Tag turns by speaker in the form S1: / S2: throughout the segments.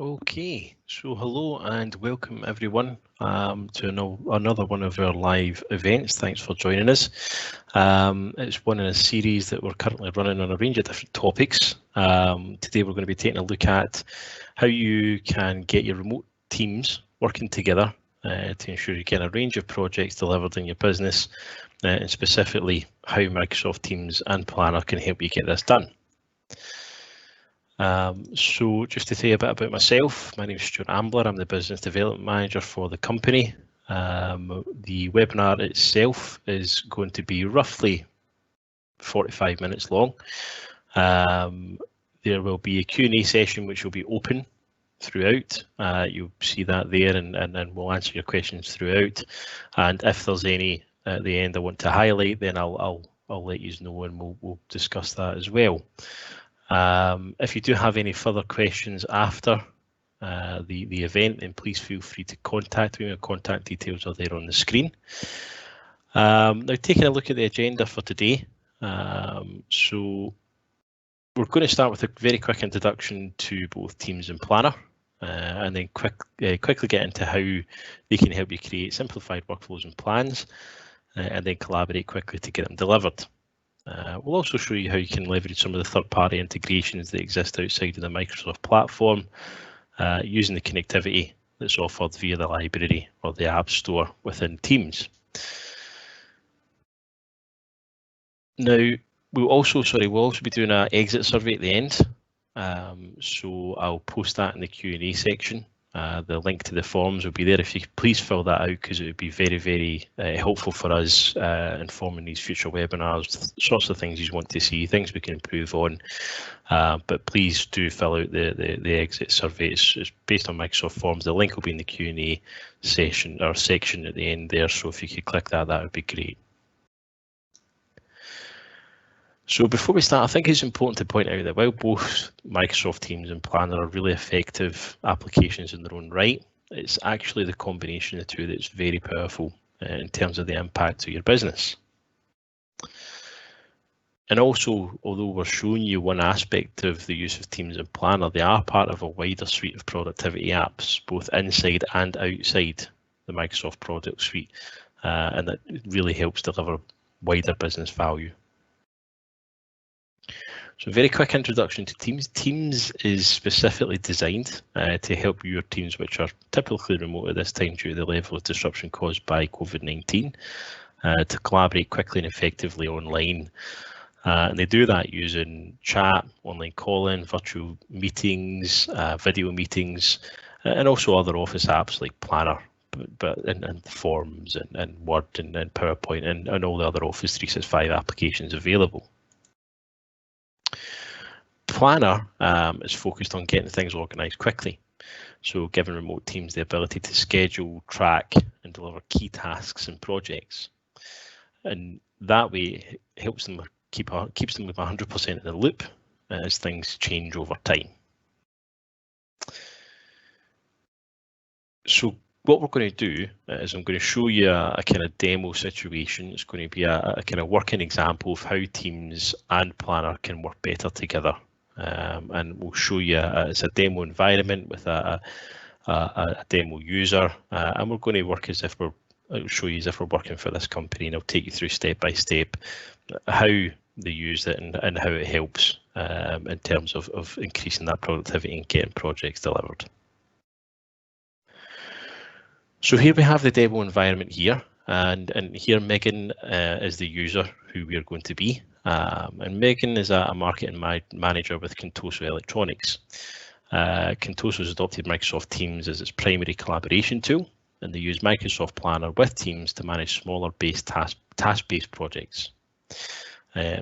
S1: Okay, so hello and welcome everyone to another one of our live events. Thanks for joining us. It's one in a series that we're currently running on a range of different topics. Today we're going to be taking a look at how you can get your remote teams working together to ensure you get a range of projects delivered in your business, and specifically how Microsoft Teams and Planner can help you get this done. So just to tell you a bit about myself, my name is Stuart Ambler. I'm the Business Development Manager for the company. The webinar itself is going to be roughly 45 minutes long. There will be a Q&A session which will be open throughout. You'll see that there, and we'll answer your questions throughout. And if there's any at the end I want to highlight, then I'll let you know, and we'll discuss that as well. If you do have any further questions after the event, then please feel free to contact me. My contact details are there on the screen. Now, taking a look at the agenda for today. So we're going to start with a very quick introduction to both Teams and Planner, and then quickly get into how they can help you create simplified workflows and plans, and then collaborate quickly to get them delivered. We'll also show you how you can leverage some of the third-party integrations that exist outside of the Microsoft platform, using the connectivity that's offered via the library or the App Store within Teams. Now, we'll also be doing an exit survey at the end, so I'll post that in the Q&A section. The link to the forms will be there. If you could please fill that out, because it would be very, very helpful for us informing these future webinars, the sorts of things you want to see, things we can improve on. But please do fill out the exit survey. It's based on Microsoft Forms. The link will be in the Q&A section at the end there. So if you could click that, that would be great. So before we start, I think it's important to point out that while both Microsoft Teams and Planner are really effective applications in their own right, it's actually the combination of the two that's very powerful in terms of the impact to your business. And also, although we're showing you one aspect of the use of Teams and Planner, they are part of a wider suite of productivity apps, both inside and outside the Microsoft product suite, and that really helps deliver wider business value. So a very quick introduction to Teams. Teams is specifically designed to help your teams, which are typically remote at this time due to the level of disruption caused by COVID-19, to collaborate quickly and effectively online. And they do that using chat, online calling, virtual meetings, video meetings, and also other Office apps like Planner, and Forms and Word and PowerPoint and all the other Office 365 applications available. Planner is focused on getting things organised quickly, so giving remote teams the ability to schedule, track and deliver key tasks and projects, and that way helps them keeps them with 100% in the loop as things change over time. So what we're going to do is I'm going to show you a kind of demo situation. It's going to be a kind of working example of how Teams and Planner can work better together. And we'll show you it's a demo environment with a demo user, and we're going to work as if I'll show you as if we're working for this company, and I'll take you through step by step how they use it and how it helps in terms of increasing that productivity and getting projects delivered. So here we have the demo environment here, and here Megan is the user who we are going to be. And Megan is a marketing manager with Contoso Electronics. Contoso has adopted Microsoft Teams as its primary collaboration tool, and they use Microsoft Planner with Teams to manage smaller task-based projects.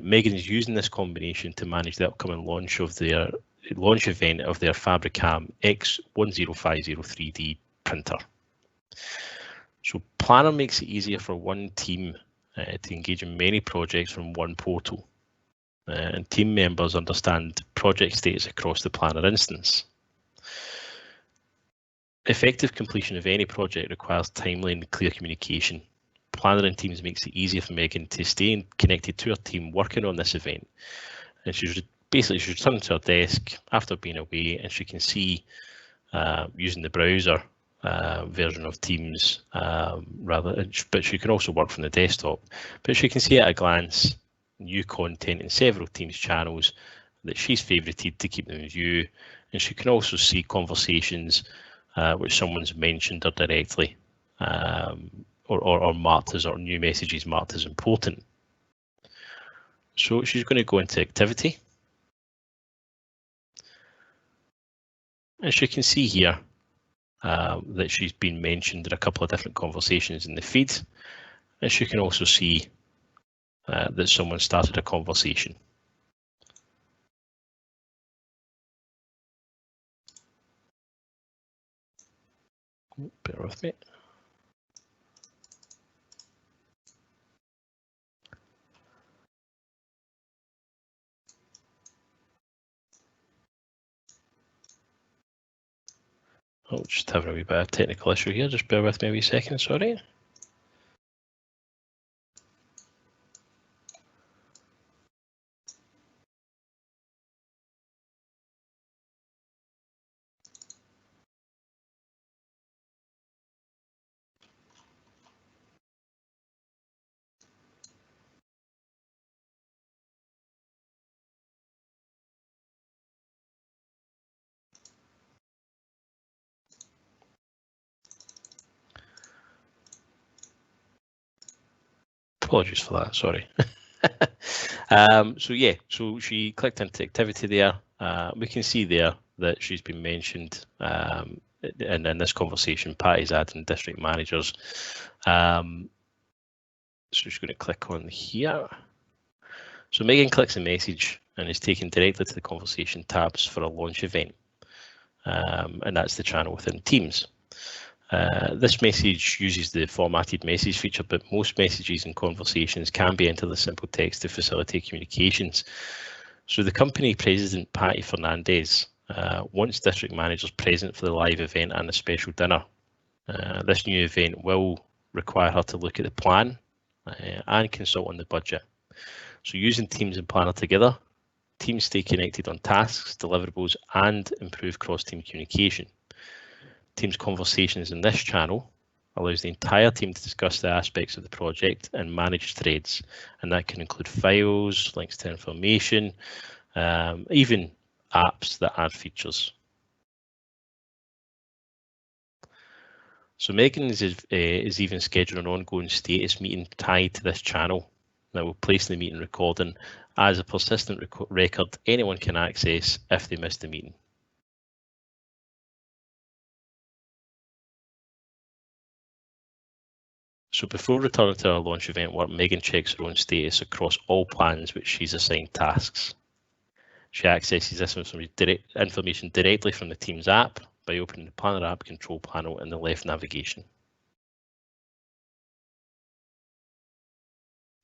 S1: Megan is using this combination to manage the upcoming launch event of their Fabricam X10503D printer. So Planner makes it easier for one team to engage in many projects from one portal, and team members understand project status across the Planner instance. Effective completion of any project requires timely and clear communication. Planner and Teams makes it easier for Megan to stay connected to her team working on this event, and she returns to her desk after being away, and she can see using the browser version of Teams but she can also work from the desktop. But she can see at a glance new content in several Teams channels that she's favorited to keep them in view, and she can also see conversations which someone's mentioned her directly or marked as, or new messages marked as important. So she's going to go into activity, and she can see here that she's been mentioned in a couple of different conversations in the feed, and she can also see that someone started a conversation. Bear with me. Oh, just having a wee bit of technical issue here. Just bear with me a wee second, sorry. Apologies for that, sorry. So she clicked into activity there. We can see there that she's been mentioned in this conversation. Patty's adding district managers. So she's going to click on here. So Megan clicks a message and is taken directly to the conversation tabs for a launch event. And that's the channel within Teams. This message uses the formatted message feature, but most messages and conversations can be entered as simple text to facilitate communications. So the company president, Patty Fernandez, wants district managers present for the live event and a special dinner. This new event will require her to look at the plan and consult on the budget. So using Teams and Planner together, teams stay connected on tasks, deliverables, and improve cross-team communication. Teams conversations in this channel allows the entire team to discuss the aspects of the project and manage threads, and that can include files, links to information, even apps that add features. So Megan is even scheduling an ongoing status meeting tied to this channel that will place the meeting recording as a persistent record anyone can access if they miss the meeting. So before returning to our launch event work, Megan checks her own status across all plans which she's assigned tasks. She accesses this information directly from the Teams app by opening the Planner app control panel in the left navigation.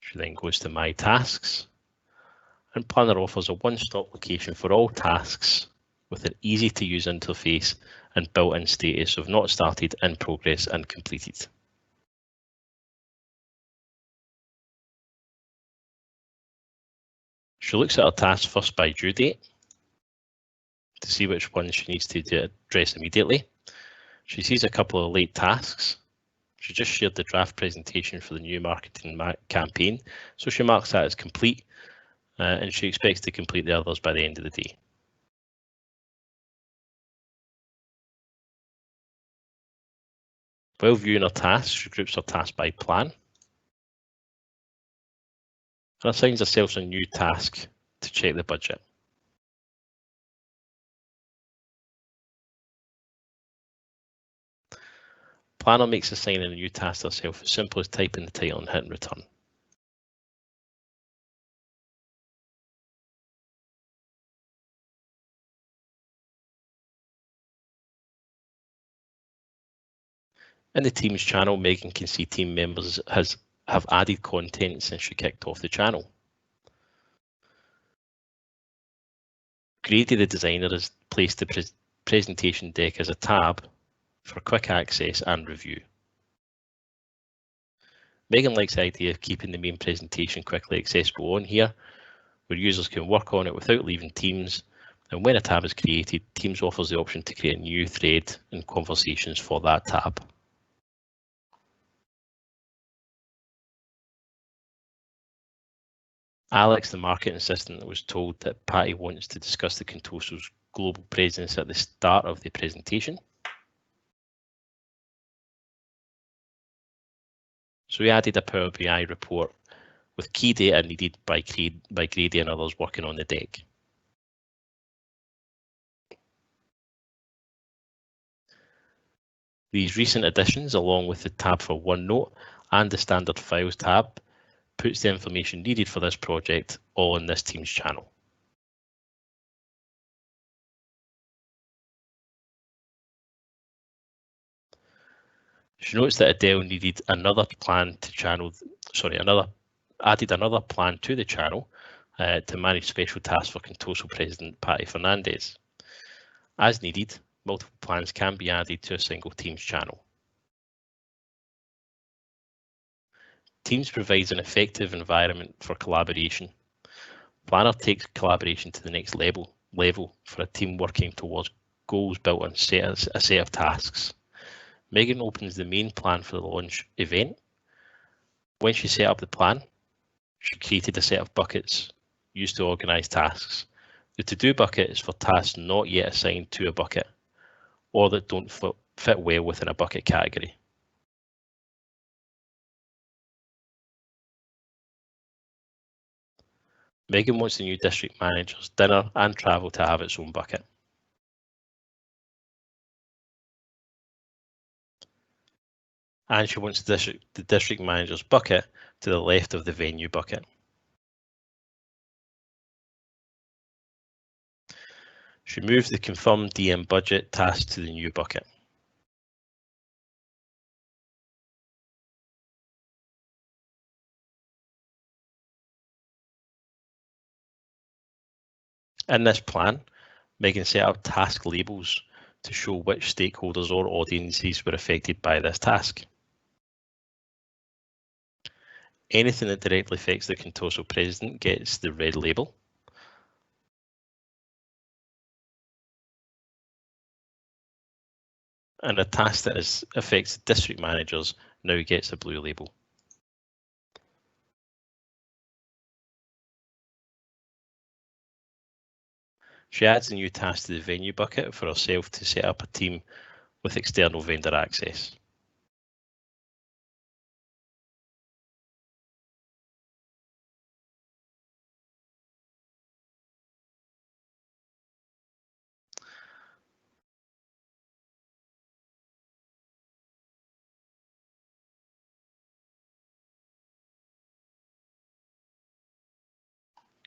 S1: She then goes to My Tasks, and Planner offers a one-stop location for all tasks with an easy-to-use interface and built-in status of not started, in progress, and completed. She looks at her tasks first by due date to see which ones she needs to address immediately. She sees a couple of late tasks. She just shared the draft presentation for the new marketing campaign, so she marks that as complete, and she expects to complete the others by the end of the day. While viewing her tasks, she groups her tasks by plan and assigns herself a new task to check the budget. Planner makes assigning a new task to herself as simple as typing the title and hitting return. In the Teams channel, Megan can see team members have added content since she kicked off the channel. Grady, the designer, has placed the presentation deck as a tab for quick access and review. Megan likes the idea of keeping the main presentation quickly accessible on here, where users can work on it without leaving Teams And when a tab is created, Teams offers the option to create a new thread and conversations for that tab. Alex, the marketing assistant, was told that Patty wants to discuss the Contoso's global presence at the start of the presentation. So we added a Power BI report with key data needed by Grady and others working on the deck. These recent additions, along with the tab for OneNote and the standard files tab, puts the information needed for this project all in this Teams channel. She notes that Adele needed another plan to channel, added another plan to the channel to manage special tasks for Contoso President Patty Fernandez. As needed, multiple plans can be added to a single Teams channel. Teams provides an effective environment for collaboration. Planner takes collaboration to the next level for a team working towards goals built on a set of tasks. Megan opens the main plan for the launch event. When she set up the plan, she created a set of buckets used to organize tasks. The to-do bucket is for tasks not yet assigned to a bucket or that don't fit well within a bucket category. Megan wants the new district manager's dinner and travel to have its own bucket. And she wants the district manager's bucket to the left of the venue bucket. She moves the confirmed DM budget task to the new bucket. In this plan, Megan set up task labels to show which stakeholders or audiences were affected by this task. Anything that directly affects the Contoso president gets the red label. And a task that affects district managers now gets a blue label. She adds a new task to the venue bucket for herself to set up a team with external vendor access.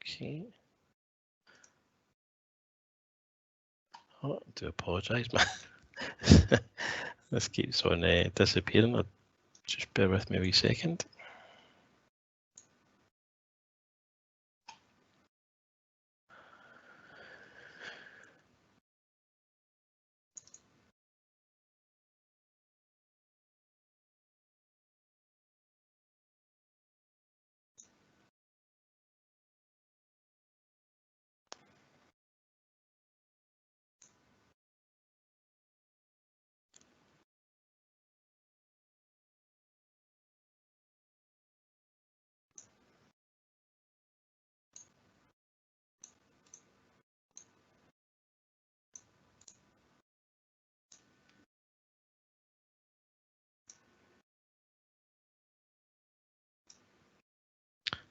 S1: Okay. Oh, I do apologise, man. This keeps on disappearing. Just bear with me a wee second.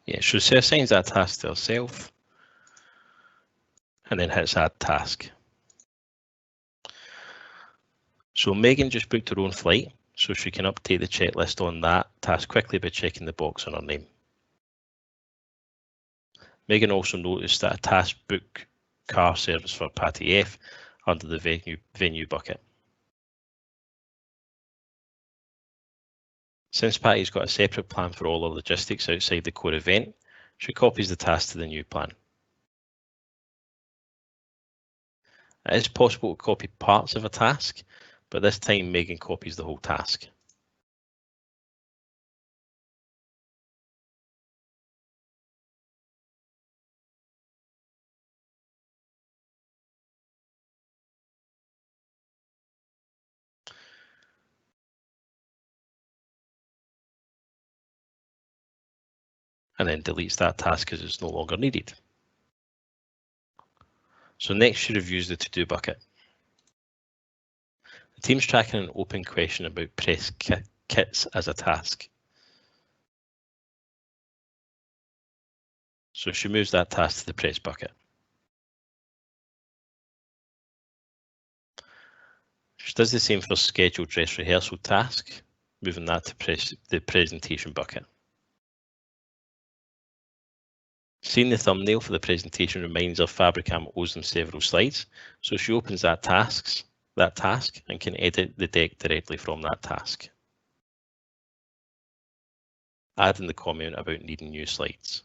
S1: Yeah, so she assigns that task to herself and then hits add task. So Megan just booked her own flight, so she can update the checklist on that task quickly by checking the box on her name. Megan also noticed that a task book car service for Patty F under the venue bucket. Since Patty's got a separate plan for all her logistics outside the core event, she copies the task to the new plan. It is possible to copy parts of a task, but this time Megan copies the whole task. and then deletes that task because it's no longer needed. So next she reviews the to-do bucket. The team's tracking an open question about press kits as a task. So she moves that task to the press bucket. She does the same for scheduled dress rehearsal task, moving that to the presentation bucket. Seeing the thumbnail for the presentation reminds her Fabricam owes them several slides, so she opens that task and can edit the deck directly from that task, adding the comment about needing new slides.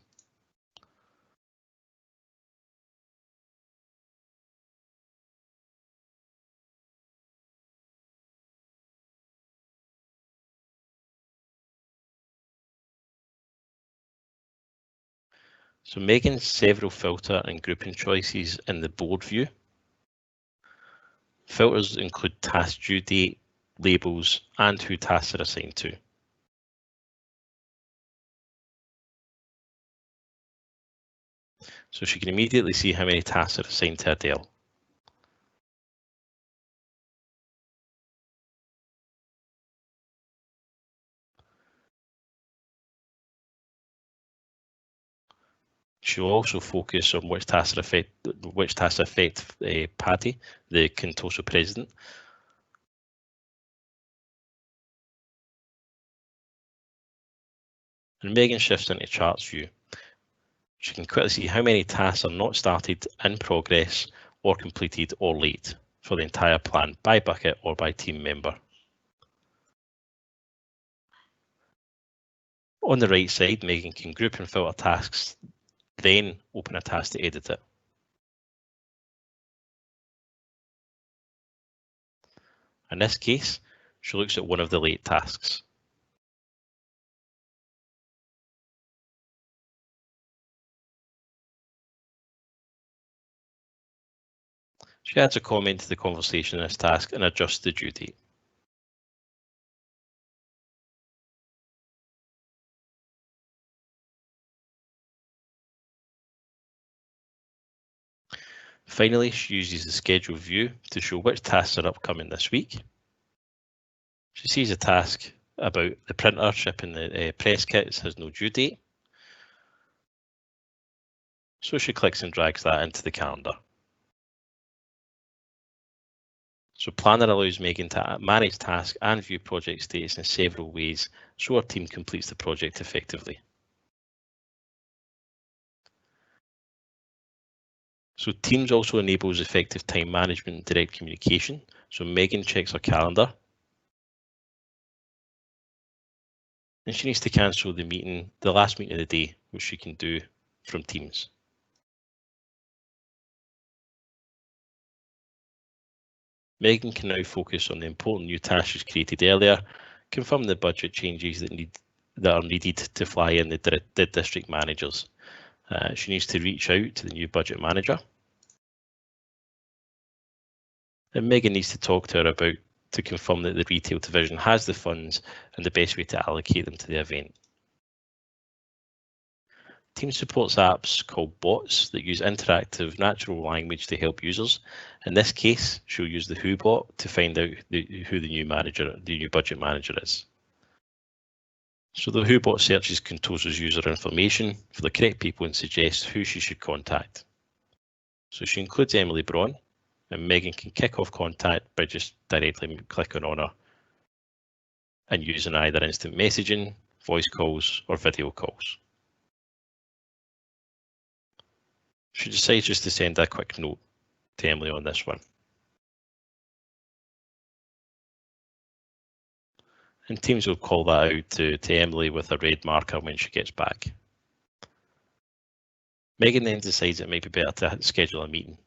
S1: So Megan's several filter and grouping choices in the board view. Filters include task due date, labels, and who tasks are assigned to. So she can immediately see how many tasks are assigned to Adele. She'll also focus on which tasks affect Patty, the Contoso president. And Megan shifts into charts view. She can quickly see how many tasks are not started, in progress, or completed, or late for the entire plan by bucket or by team member. On the right side, Megan can group and filter tasks, then open a task to edit it. In this case, she looks at one of the late tasks. She adds a comment to the conversation in this task and adjusts the due date. Finally, she uses the schedule view to show which tasks are upcoming this week. She sees a task about the printer shipping the press kits has no due date. So she clicks and drags that into the calendar. So Planner allows Megan to manage tasks and view project status in several ways so her team completes the project effectively. So Teams also enables effective time management and direct communication. So Megan checks her calendar. And she needs to cancel the last meeting of the day, which she can do from Teams. Megan can now focus on the important new tasks she's created earlier, confirm the budget changes that are needed to fly in the district managers. She needs to reach out to the new budget manager. And Megan needs to talk to her to confirm that the retail division has the funds and the best way to allocate them to the event. Teams supports apps called bots that use interactive natural language to help users. In this case, she'll use the Who bot to find out who the new budget manager is. So the Who bot searches Contoso's user information for the correct people and suggests who she should contact. So she includes Emily Braun, and Megan can kick off contact by just directly clicking on her and using either instant messaging, voice calls, or video calls. She decides just to send a quick note to Emily on this one. And Teams will call that out to Emily with a red marker when she gets back. Megan then decides it might be better to schedule a meeting.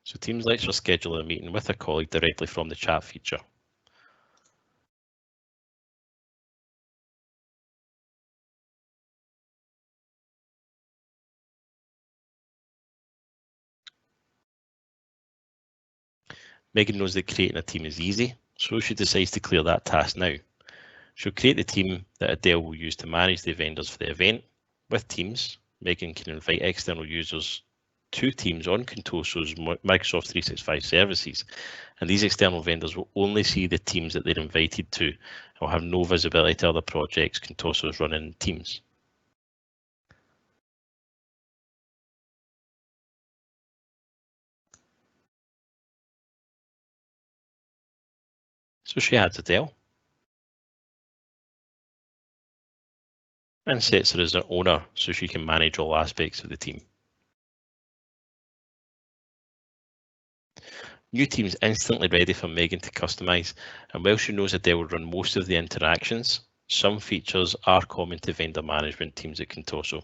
S1: So Teams lets her schedule a meeting with a colleague directly from the chat feature. Megan knows that creating a team is easy, so she decides to clear that task now. She'll create the team that Adele will use to manage the vendors for the event. With Teams, Megan can invite external users to Teams on Contoso's Microsoft 365 services, and these external vendors will only see the teams that they're invited to and will have no visibility to other projects Contoso is running in Teams. So she adds Adele and sets her as an owner so she can manage all aspects of the team. New team's instantly ready for Megan to customize, and while she knows Adele will run most of the interactions, some features are common to vendor management teams at Contoso.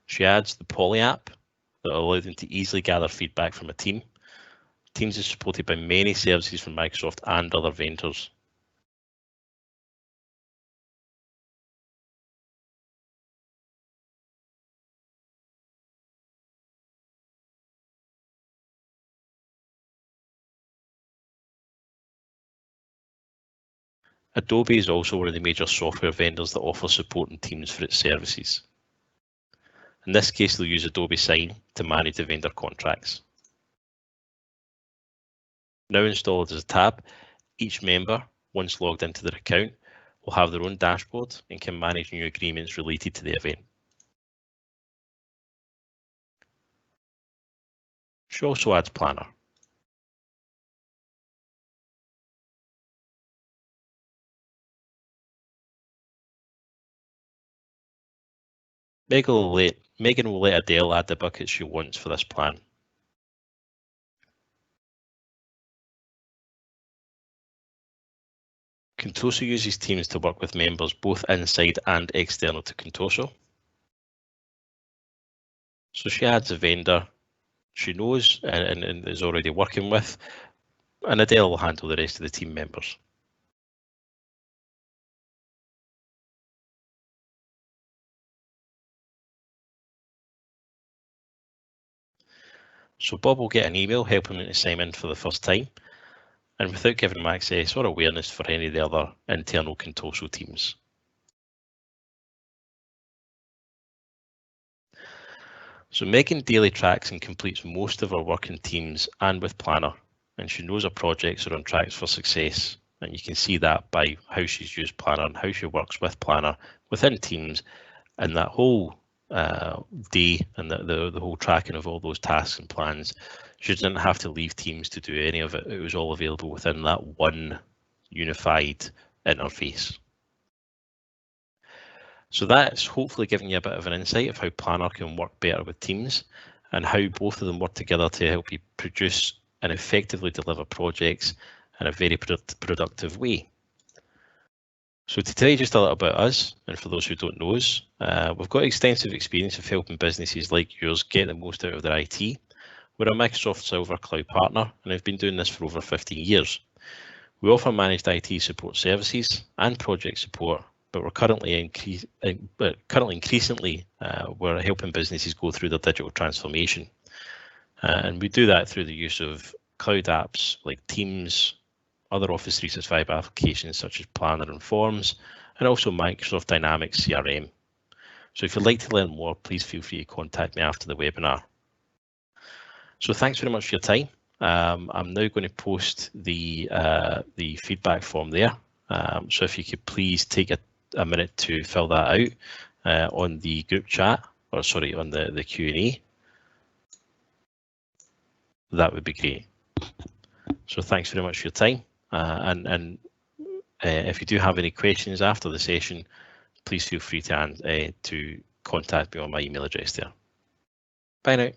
S1: She adds the Poly app that will allow them to easily gather feedback from a team. Teams is supported by many services from Microsoft and other vendors. Adobe is also one of the major software vendors that offer support in Teams for its services. In this case, they'll use Adobe Sign to manage the vendor contracts. Now installed as a tab, each member, once logged into their account, will have their own dashboard and can manage new agreements related to the event. She also adds Planner. Megan will let Adele add the buckets she wants for this plan. Contoso uses Teams to work with members both inside and external to Contoso. So she adds a vendor she knows and is already working with, and Adele will handle the rest of the team members. So Bob will get an email helping him to sign in for the first time, and without giving him access or awareness for any of the other internal Contoso teams. So Megan daily tracks and completes most of her work in Teams and with Planner, and she knows her projects are on track for success. And you can see that by how she's used Planner and how she works with Planner within Teams, and that whole day and the whole tracking of all those tasks and plans. She didn't have to leave Teams to do any of it. It was all available within that one unified interface. So that's hopefully giving you a bit of an insight of how Planner can work better with Teams and how both of them work together to help you produce and effectively deliver projects in a very productive way. So to tell you just a little about us, and for those who don't know us, we've got extensive experience of helping businesses like yours get the most out of their IT. We're a Microsoft Silver Cloud partner, and I've been doing this for over 15 years. We offer managed IT support services and project support, but we're currently increasingly we're helping businesses go through their digital transformation. And we do that through the use of cloud apps like Teams, other Office 365 applications such as Planner and Forms, and also Microsoft Dynamics CRM. So if you'd like to learn more, please feel free to contact me after the webinar. So thanks very much for your time. I'm now going to post the feedback form there. So if you could please take a minute to fill that out on the group chat, or sorry, on the Q&A, that would be great. So thanks very much for your time. And if you do have any questions after the session, please feel free to contact me on my email address there. Bye now.